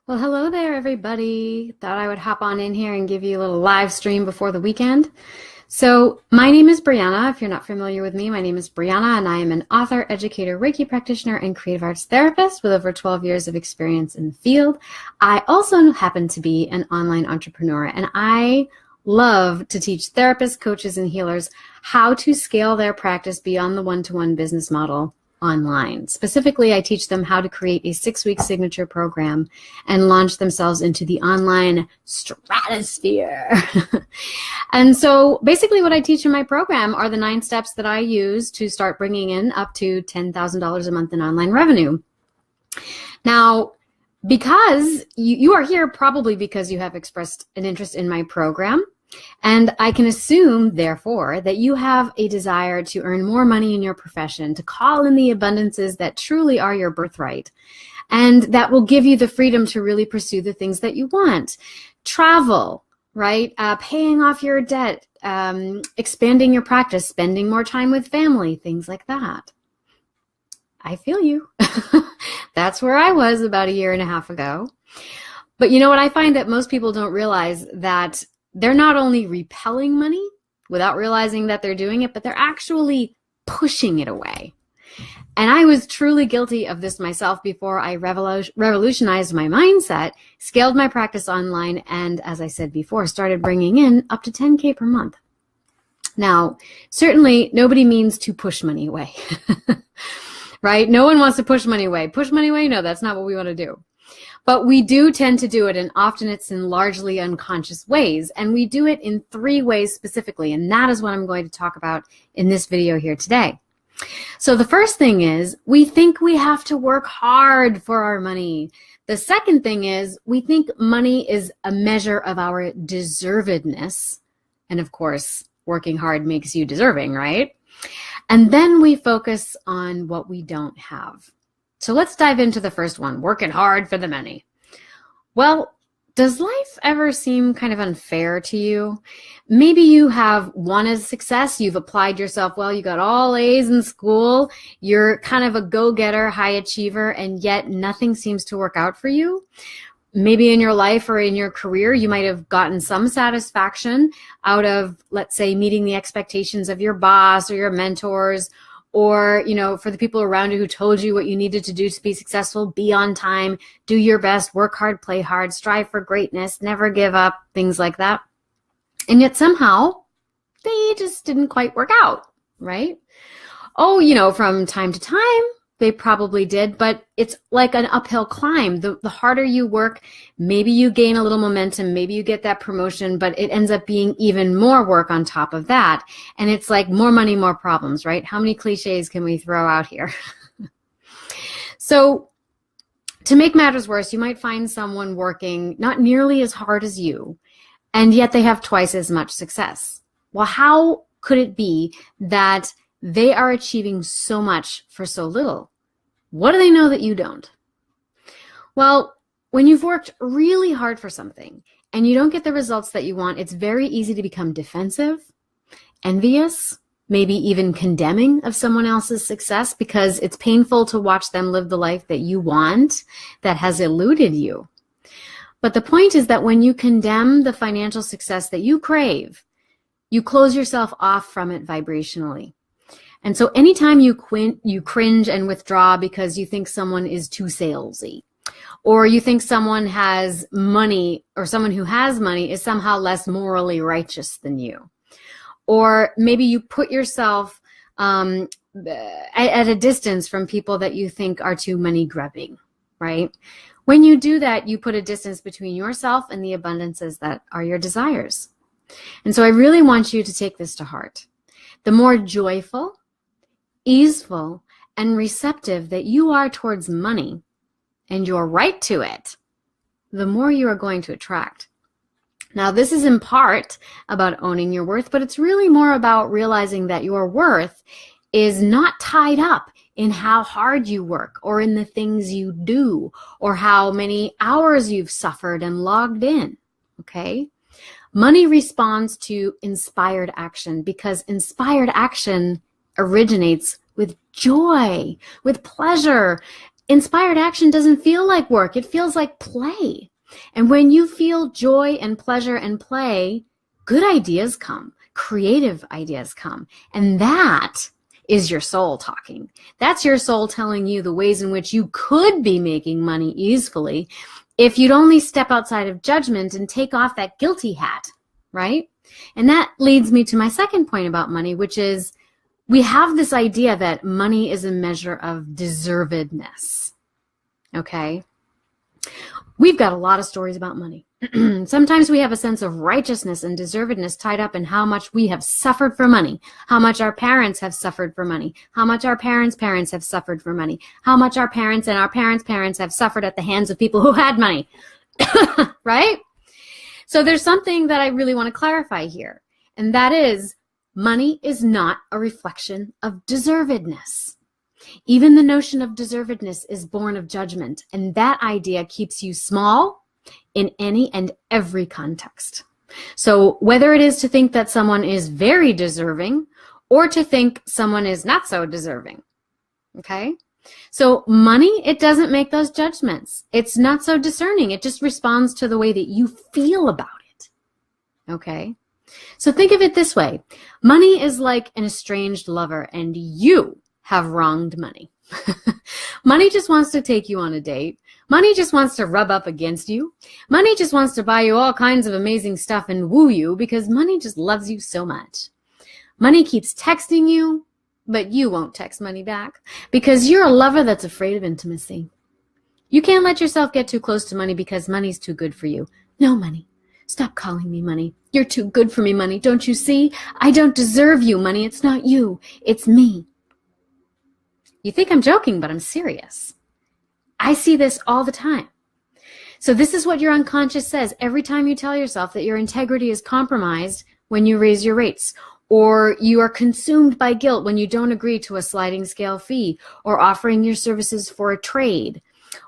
Well, hello there, everybody. Thought I would hop on in here and give you a little live stream before the weekend. So my name is Brianna. If you're not familiar with me, my name is Brianna, and I am an author, educator, Reiki practitioner, and creative arts therapist with over 12 years of experience in the field. I also happen to be an online entrepreneur, and I love to teach therapists, coaches, and healers how to scale their practice beyond the one-to-one business model online. Specifically, I teach them how to create a 6-week signature program and launch themselves into the online stratosphere. And so basically what I teach in my program are the 9 steps that I use to start bringing in up to $10,000 a month in online revenue. Now, because you are here probably because you have expressed an interest in my program, and I can assume, therefore, that you have a desire to earn more money in your profession, to call in the abundances that truly are your birthright, and that will give you the freedom to really pursue the things that you want. Travel, right? Paying off your debt, expanding your practice, spending more time with family, things like that. I feel you. That's where I was about a year and a half ago. But you know what? I find that most people don't realize that they're not only repelling money without realizing that they're doing it, but they're actually pushing it away. And I was truly guilty of this myself before I revolutionized my mindset, scaled my practice online, and as I said before, started bringing in up to 10K per month. Now, certainly nobody means to push money away, right? No one wants to push money away. Push money away? No, that's not what we want to do. But we do tend to do it, and often it's in largely unconscious ways. And we do it in 3 ways specifically, and that is what I'm going to talk about in this video here today. So the first thing is we think we have to work hard for our money. The second thing is we think money is a measure of our deservedness. And of course, working hard makes you deserving, right? And then we focus on what we don't have. So let's dive into the first one, working hard for the money. Well, does life ever seem kind of unfair to you? Maybe you have wanted success, you've applied yourself well, you got all A's in school, you're kind of a go-getter, high achiever, and yet nothing seems to work out for you. Maybe in your life or in your career, you might have gotten some satisfaction out of, let's say, meeting the expectations of your boss or your mentors, or, you know, for the people around you who told you what you needed to do to be successful, be on time, do your best, work hard, play hard, strive for greatness, never give up, things like that. And yet somehow they just didn't quite work out, right? Oh, you know, from time to time, they probably did, but it's like an uphill climb. The harder you work, maybe you gain a little momentum, maybe you get that promotion, but it ends up being even more work on top of that. And it's like more money, more problems, right? How many cliches can we throw out here? So to make matters worse, you might find someone working not nearly as hard as you, and yet they have twice as much success. Well, how could it be that they are achieving so much for so little? What do they know that you don't? Well, when you've worked really hard for something and you don't get the results that you want, it's very easy to become defensive, envious, maybe even condemning of someone else's success because it's painful to watch them live the life that you want that has eluded you. But the point is that when you condemn the financial success that you crave, you close yourself off from it vibrationally. And so anytime you cringe and withdraw because you think someone is too salesy, or you think someone has money, or someone who has money is somehow less morally righteous than you, or maybe you put yourself at a distance from people that you think are too money grubbing, right? When you do that, you put a distance between yourself and the abundances that are your desires. And so I really want you to take this to heart. The more joyful, easeful, and receptive that you are towards money and your right to it, the more you are going to attract. Now, this is in part about owning your worth, but it's really more about realizing that your worth is not tied up in how hard you work or in the things you do or how many hours you've suffered and logged in, okay? Money responds to inspired action because inspired action originates with joy, with pleasure, inspired action doesn't feel like work. It feels like play. And when you feel joy and pleasure and play, good ideas come, creative ideas come. And that is your soul talking. That's your soul telling you the ways in which you could be making money easily if you'd only step outside of judgment and take off that guilty hat, right? And that leads me to my second point about money, which is we have this idea that money is a measure of deservedness, okay? We've got a lot of stories about money. Sometimes we have a sense of righteousness and deservedness tied up in how much we have suffered for money, how much our parents have suffered for money, how much our parents' parents have suffered for money, how much our parents and our parents' parents have suffered at the hands of people who had money, right? So there's something that I really want to clarify here, and that is money is not a reflection of deservedness. Even the notion of deservedness is born of judgment, and that idea keeps you small in any and every context. So whether it is to think that someone is very deserving or to think someone is not so deserving, okay? So money, it doesn't make those judgments. It's not so discerning. It just responds to the way that you feel about it, okay? So think of it this way. Money is like an estranged lover, and you have wronged money. Money just wants to take you on a date. Money just wants to rub up against you. Money just wants to buy you all kinds of amazing stuff and woo you because money just loves you so much. Money keeps texting you, but you won't text money back because you're a lover that's afraid of intimacy. You can't let yourself get too close to money because money's too good for you. No, money. Stop calling me money. You're too good for me, money. Don't you see? I don't deserve you, money. It's not you. It's me. You think I'm joking, but I'm serious. I see this all the time. So this is what your unconscious says every time you tell yourself that your integrity is compromised when you raise your rates, or you are consumed by guilt when you don't agree to a sliding scale fee or offering your services for a trade,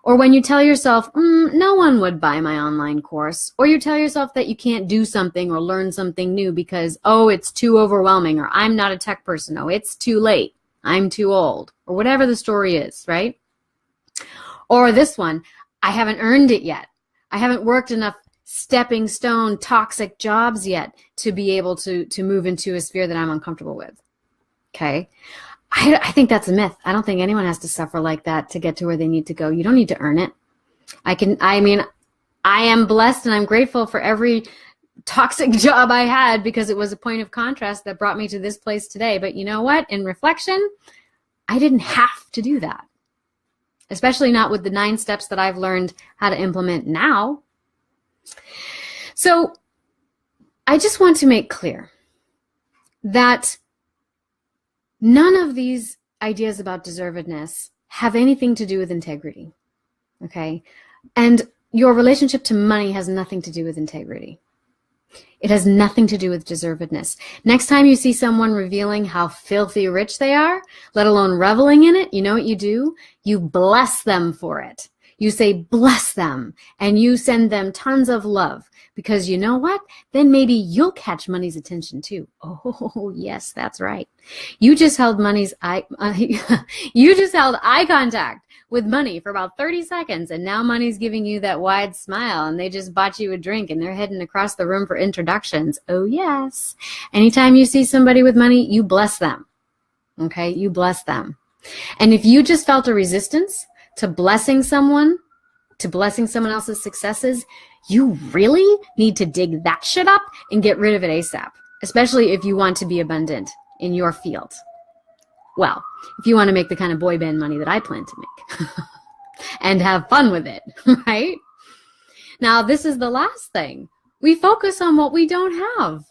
or when you tell yourself, no one would buy my online course, or you tell yourself that you can't do something or learn something new because, oh, it's too overwhelming, or I'm not a tech person, oh, it's too late, I'm too old, or whatever the story is, right? Or this one, I haven't earned it yet. I haven't worked enough stepping stone toxic jobs yet to be able to move into a sphere that I'm uncomfortable with, okay? I think that's a myth. I don't think anyone has to suffer like that to get to where they need to go. You don't need to earn it. I am blessed and I'm grateful for every toxic job I had because it was a point of contrast that brought me to this place today. But you know what? In reflection, I didn't have to do that, especially not with the 9 steps that I've learned how to implement now. So I just want to make clear that none of these ideas about deservedness have anything to do with integrity, okay? And your relationship to money has nothing to do with integrity. It has nothing to do with deservedness. Next time you see someone revealing how filthy rich they are, let alone reveling in it, you know what you do? You bless them for it. You say, bless them, and you send them tons of love. Because you know what? Then maybe you'll catch money's attention too. Oh, yes, that's right. You just held eye contact with money for about 30 seconds, and now money's giving you that wide smile, and they just bought you a drink, and they're heading across the room for introductions. Oh, yes. Anytime you see somebody with money, you bless them. Okay? You bless them. And if you just felt a resistance to blessing someone else's successes, you really need to dig that shit up and get rid of it ASAP, especially if you want to be abundant in your field. Well, if you want to make the kind of boy band money that I plan to make and have fun with it, right? Now, this is the last thing. We focus on what we don't have.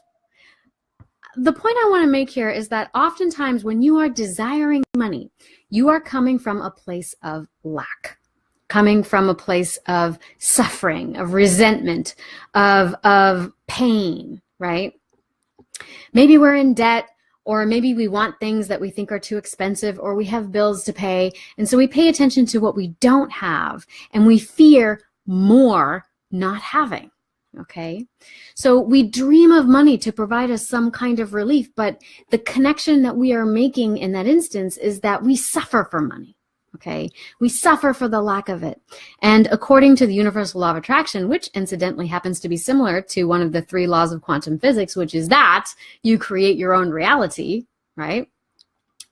The point I want to make here is that oftentimes when you are desiring money, you are coming from a place of lack, coming from a place of suffering, of resentment, of pain, right? Maybe we're in debt, or maybe we want things that we think are too expensive, or we have bills to pay, and so we pay attention to what we don't have, and we fear more not having, okay? So we dream of money to provide us some kind of relief, but the connection that we are making in that instance is that we suffer for money. Okay, we suffer for the lack of it. And according to the universal law of attraction, which incidentally happens to be similar to one of the 3 laws of quantum physics, which is that you create your own reality, right?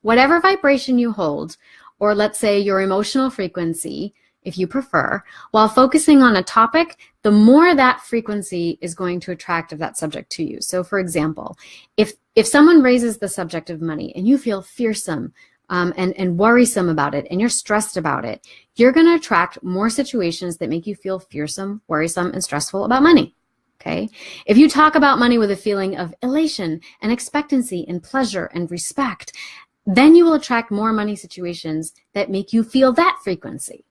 Whatever vibration you hold, or let's say your emotional frequency, if you prefer, while focusing on a topic, the more that frequency is going to attract of that subject to you. So for example, if someone raises the subject of money and you feel fearsome, and worrisome about it, and you're stressed about it, you're going to attract more situations that make you feel fearsome, worrisome, and stressful about money. Okay? If you talk about money with a feeling of elation and expectancy and pleasure and respect, then you will attract more money situations that make you feel that frequency.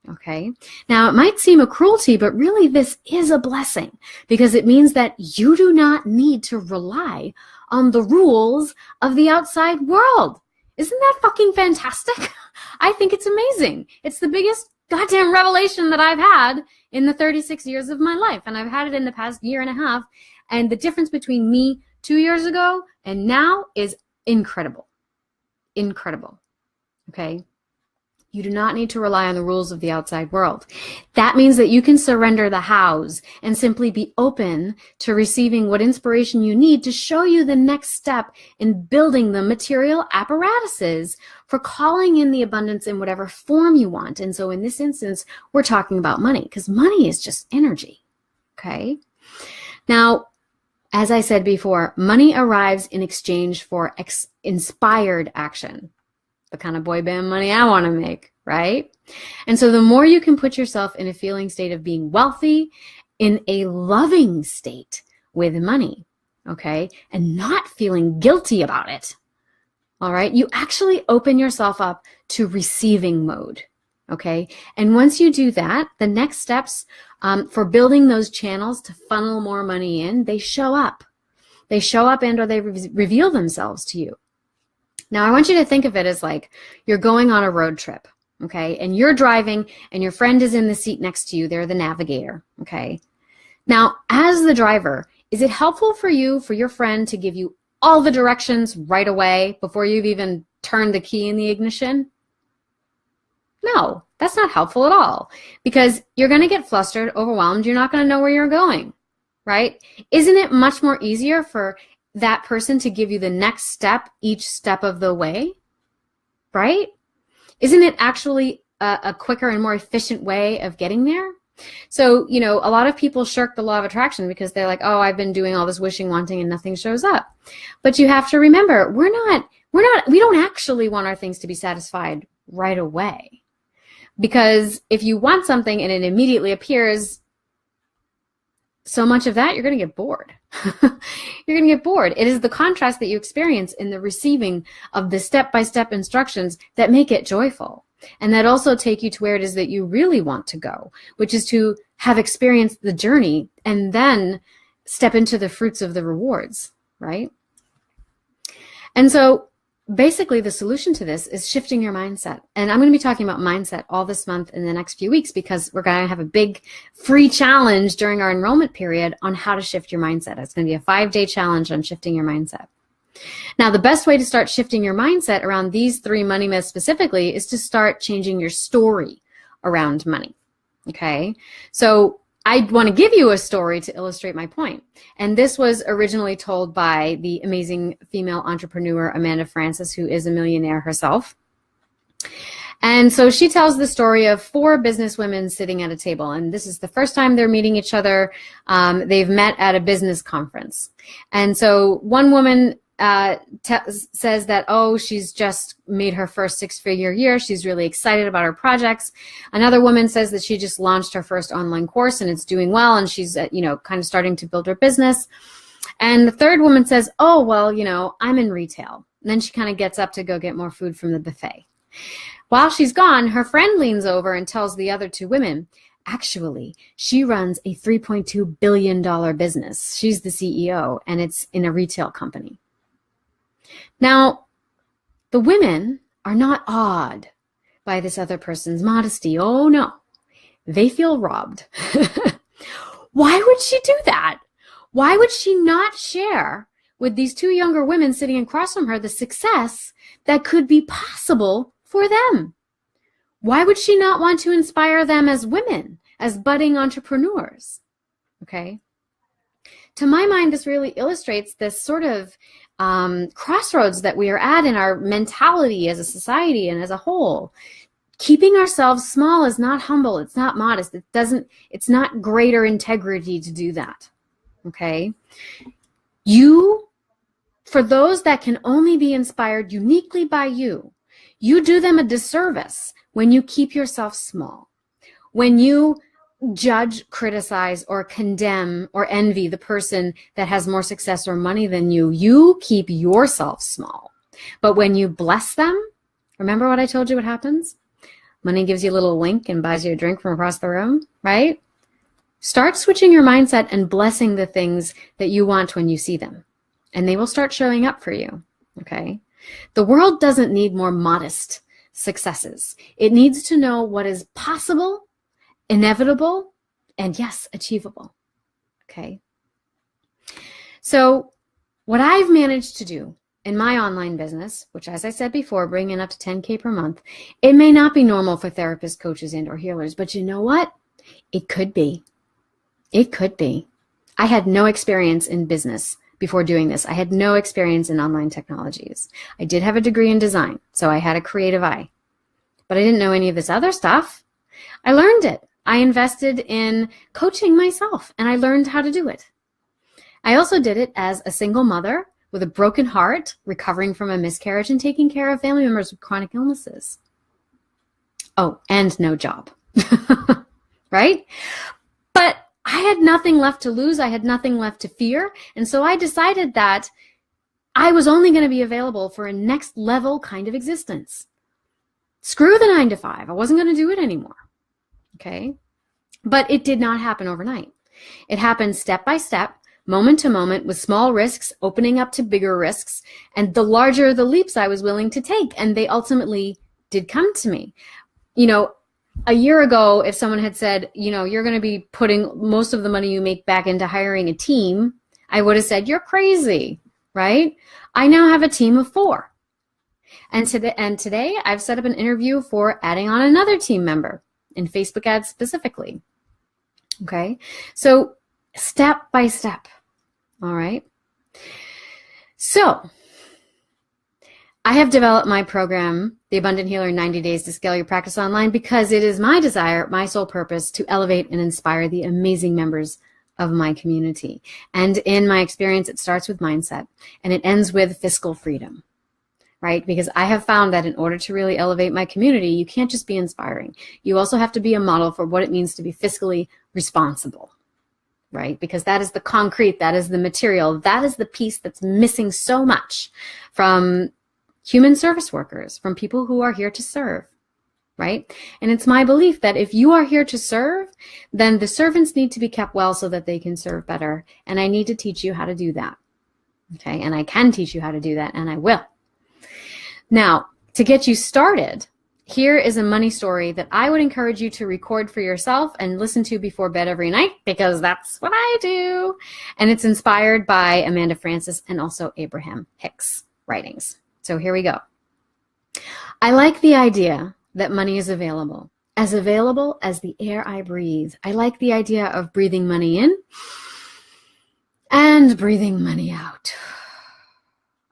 Okay? Now, it might seem a cruelty, but really this is a blessing because it means that you do not need to rely on the rules of the outside world. Isn't that fucking fantastic? I think it's amazing. It's the biggest goddamn revelation that I've had in the 36 years of my life. And I've had it in the past year and a half. And the difference between me 2 years ago and now is incredible. Incredible. Okay? You do not need to rely on the rules of the outside world. That means that you can surrender the hows and simply be open to receiving what inspiration you need to show you the next step in building the material apparatuses for calling in the abundance in whatever form you want. And so in this instance, we're talking about money because money is just energy. Okay? Now, as I said before, money arrives in exchange for inspired action. The kind of boy band money I want to make, right? And so the more you can put yourself in a feeling state of being wealthy, in a loving state with money, okay, and not feeling guilty about it, all right, you actually open yourself up to receiving mode, okay? And once you do that, the next steps for building those channels to funnel more money in, they show up. They show up and or they reveal themselves to you. Now, I want you to think of it as like you're going on a road trip, okay? And you're driving and your friend is in the seat next to you. They're the navigator, okay? Now, as the driver, is it helpful for you, for your friend to give you all the directions right away before you've even turned the key in the ignition? No, that's not helpful at all because you're going to get flustered, overwhelmed. You're not going to know where you're going, right? Isn't it much more easier for that person to give you the next step each step of the way, right? Isn't it actually a quicker and more efficient way of getting there? So, you know, a lot of people shirk the law of attraction because they're like, oh, I've been doing all this wishing, wanting, and nothing shows up. But you have to remember, we don't actually want our things to be satisfied right away. Because if you want something and it immediately appears, so much of that, you're going to get bored. You're going to get bored. It is the contrast that you experience in the receiving of the step-by-step instructions that make it joyful. And that also take you to where it is that you really want to go, which is to have experienced the journey and then step into the fruits of the rewards, right? And so basically the solution to this is shifting your mindset. And I'm going to be talking about mindset all this month in the next few weeks because we're going to have a big free challenge during our enrollment period on how to shift your mindset. It's going to be a 5-day challenge on shifting your mindset. Now, the best way to start shifting your mindset around these 3 money myths specifically is to start changing your story around money, okay? So I want to give you a story to illustrate my point. And this was originally told by the amazing female entrepreneur, Amanda Francis, who is a millionaire herself. And so she tells the story of 4 businesswomen sitting at a table. And this is the first time they're meeting each other. They've met at a business conference. And so one woman says that, oh, she's just made her first 6-figure year. She's really excited about her projects. Another woman says that she just launched her first online course and it's doing well and she's, kind of starting to build her business. And the third woman says, oh, well, I'm in retail. And then she kind of gets up to go get more food from the buffet. While she's gone, her friend leans over and tells the other 2 women, actually, she runs a $3.2 billion business. She's the CEO and it's in a retail company. Now, the women are not awed by this other person's modesty. Oh, no. They feel robbed. Why would she do that? Why would she not share with these 2 younger women sitting across from her the success that could be possible for them? Why would she not want to inspire them as women, as budding entrepreneurs? Okay. To my mind, this really illustrates this sort of crossroads that we are at in our mentality as a society and as a whole. Keeping ourselves small is not humble. It's not modest. It's not greater integrity to do that. Okay. For those that can only be inspired uniquely by you do them a disservice when you keep yourself small. When you judge, criticize, or condemn or envy the person that has more success or money than you, you keep yourself small. But when you bless them, remember what I told you what happens? Money gives you a little wink and buys you a drink from across the room, right? Start switching your mindset and blessing the things that you want when you see them. And they will start showing up for you, okay? The world doesn't need more modest successes. It needs to know what is possible, inevitable, and yes, achievable, okay? So what I've managed to do in my online business, which as I said before, bring in up to 10K per month, it may not be normal for therapists, coaches, and or healers, but you know what? It could be. It could be. I had no experience in business before doing this. I had no experience in online technologies. I did have a degree in design, so I had a creative eye, but I didn't know any of this other stuff. I learned it. I invested in coaching myself, and I learned how to do it. I also did it as a single mother with a broken heart, recovering from a miscarriage and taking care of family members with chronic illnesses. Oh, and no job, right? But I had nothing left to lose. I had nothing left to fear. And so I decided that I was only going to be available for a next level kind of existence. Screw the 9-to-5. I wasn't going to do it anymore. Okay? But it did not happen overnight. It happened step by step, moment to moment, with small risks opening up to bigger risks, and the larger the leaps I was willing to take. And they ultimately did come to me. You know, a year ago, if someone had said, you know, you're going to be putting most of the money you make back into hiring a team, I would have said, you're crazy, right? I now have a team of 4. And today I've set up an interview for adding on another team member in Facebook ads specifically. Okay. So step by step. All right. So I have developed my program, The Abundant Healer in 90 Days to Scale Your Practice Online, because it is my desire, my sole purpose, to elevate and inspire the amazing members of my community. And in my experience, it starts with mindset and it ends with fiscal freedom, right? Because I have found that in order to really elevate my community, you can't just be inspiring. You also have to be a model for what it means to be fiscally responsible, right? Because that is the concrete, that is the material, that is the piece that's missing so much from human service workers, from people who are here to serve, right? And it's my belief that if you are here to serve, then the servants need to be kept well so that they can serve better. And I need to teach you how to do that, okay? And I can teach you how to do that, and I will. Now, to get you started, here is a money story that I would encourage you to record for yourself and listen to before bed every night, because that's what I do. And it's inspired by Amanda Francis and also Abraham Hicks' writings. So here we go. I like the idea that money is available as the air I breathe. I like the idea of breathing money in and breathing money out.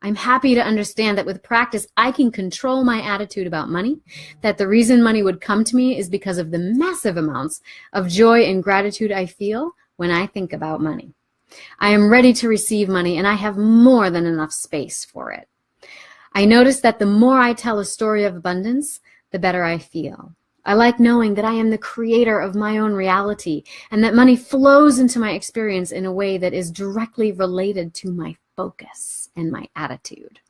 I'm happy to understand that with practice, I can control my attitude about money, that the reason money would come to me is because of the massive amounts of joy and gratitude I feel when I think about money. I am ready to receive money, and I have more than enough space for it. I notice that the more I tell a story of abundance, the better I feel. I like knowing that I am the creator of my own reality and that money flows into my experience in a way that is directly related to my focus and my attitude.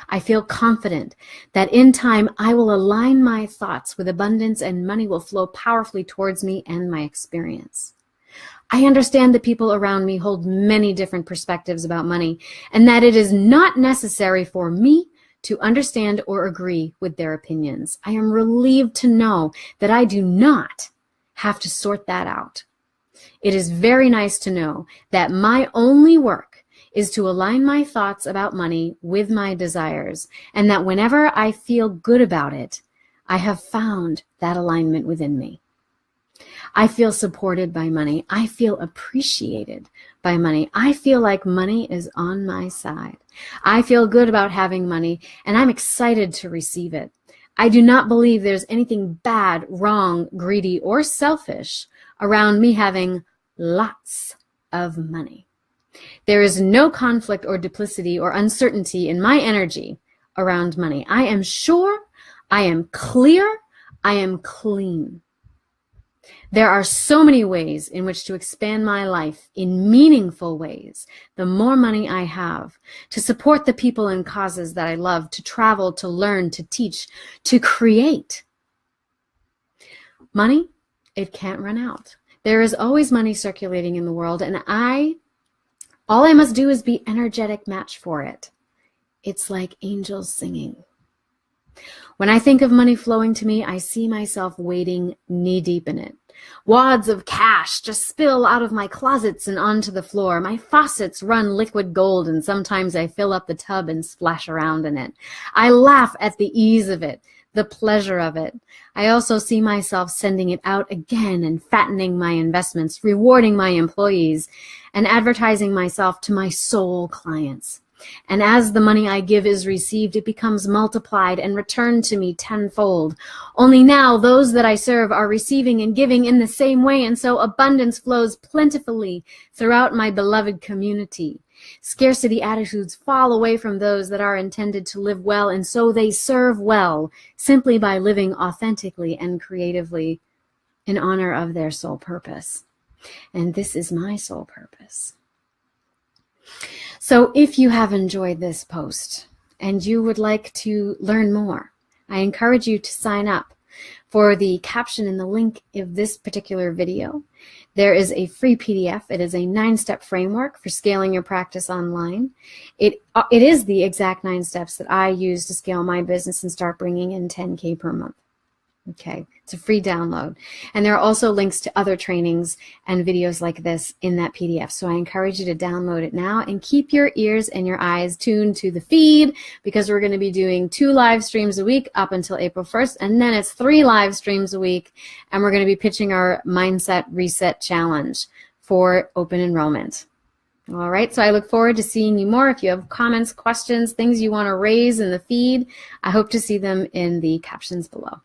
I feel confident that in time I will align my thoughts with abundance and money will flow powerfully towards me and my experience. I understand that people around me hold many different perspectives about money and that it is not necessary for me to understand or agree with their opinions. I am relieved to know that I do not have to sort that out. It is very nice to know that my only work is to align my thoughts about money with my desires, and that whenever I feel good about it, I have found that alignment within me. I feel supported by money. I feel appreciated by money. I feel like money is on my side. I feel good about having money, and I'm excited to receive it. I do not believe there's anything bad, wrong, greedy, or selfish around me having lots of money. There is no conflict or duplicity or uncertainty in my energy around money. I am sure, I am clear, I am clean. There are so many ways in which to expand my life in meaningful ways. The more money I have to support the people and causes that I love, to travel, to learn, to teach, to create. Money, it can't run out. There is always money circulating in the world, and all I must do is be energetic match for it. It's like angels singing. When I think of money flowing to me, I see myself wading knee-deep in it. Wads of cash just spill out of my closets and onto the floor. My faucets run liquid gold, and sometimes I fill up the tub and splash around in it. I laugh at the ease of it, the pleasure of it. I also see myself sending it out again and fattening my investments, rewarding my employees, and advertising myself to my soul clients. And as the money I give is received, it becomes multiplied and returned to me tenfold. Only now those that I serve are receiving and giving in the same way, and so abundance flows plentifully throughout my beloved community. Scarcity attitudes fall away from those that are intended to live well, and so they serve well simply by living authentically and creatively in honor of their soul purpose. And this is my soul purpose. So if you have enjoyed this post and you would like to learn more, I encourage you to sign up for the caption in the link of this particular video. There is a free PDF. It is a 9-step framework for scaling your practice online. It is the exact 9 steps that I use to scale my business and start bringing in $10K per month. Okay, it's a free download. And there are also links to other trainings and videos like this in that PDF. So I encourage you to download it now and keep your ears and your eyes tuned to the feed, because we're going to be doing 2 live streams a week up until April 1st. And then it's 3 live streams a week. And we're going to be pitching our Mindset Reset Challenge for open enrollment. All right, so I look forward to seeing you more. If you have comments, questions, things you want to raise in the feed, I hope to see them in the captions below.